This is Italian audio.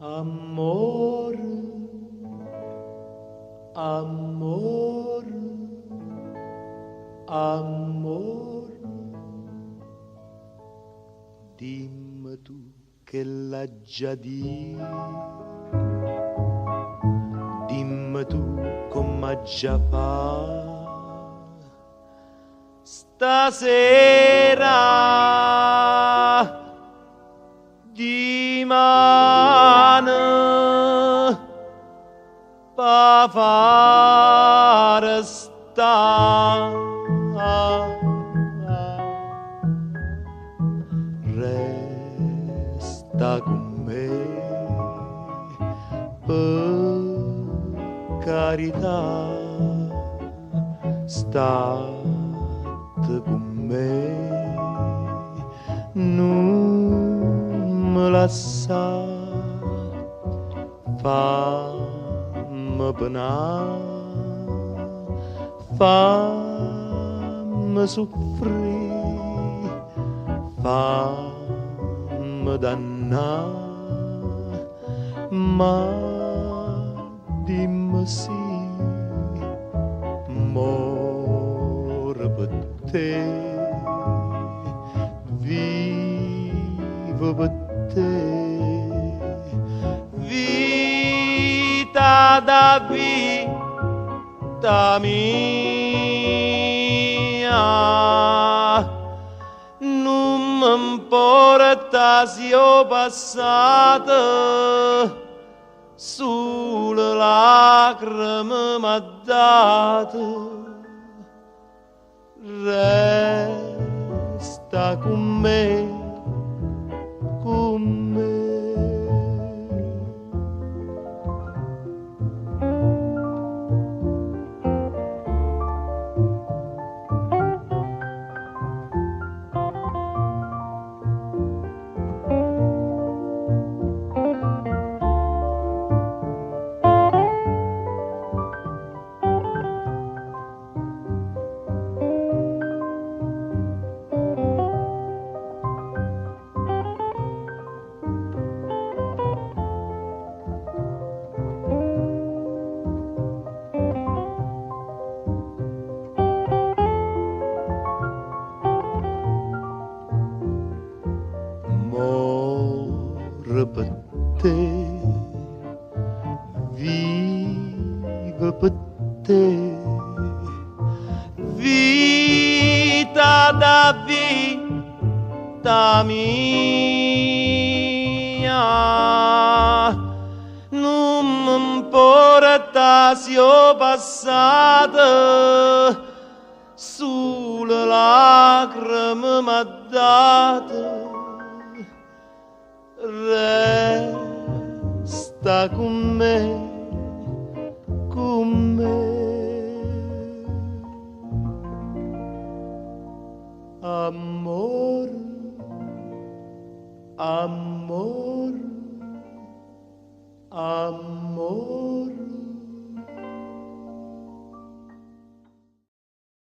Amor, amor, amor, dimmi tu che l'ha già detto, dimmi tu come già fa stasera di mano pa fare sta resta con me per carità state con me non me lascia fammi penare fammi soffrire fammi dannare ma dimmi sì muore per te vivo per te vita da vita mia non mi importa se io passato sulle lacrime m'ha dato resta con me con me. Muore per te, vive per te, vita da vita mia, non mi importa se io passato sulle lacrime m'ha dato resta con me, con me. Amor, amor, amor.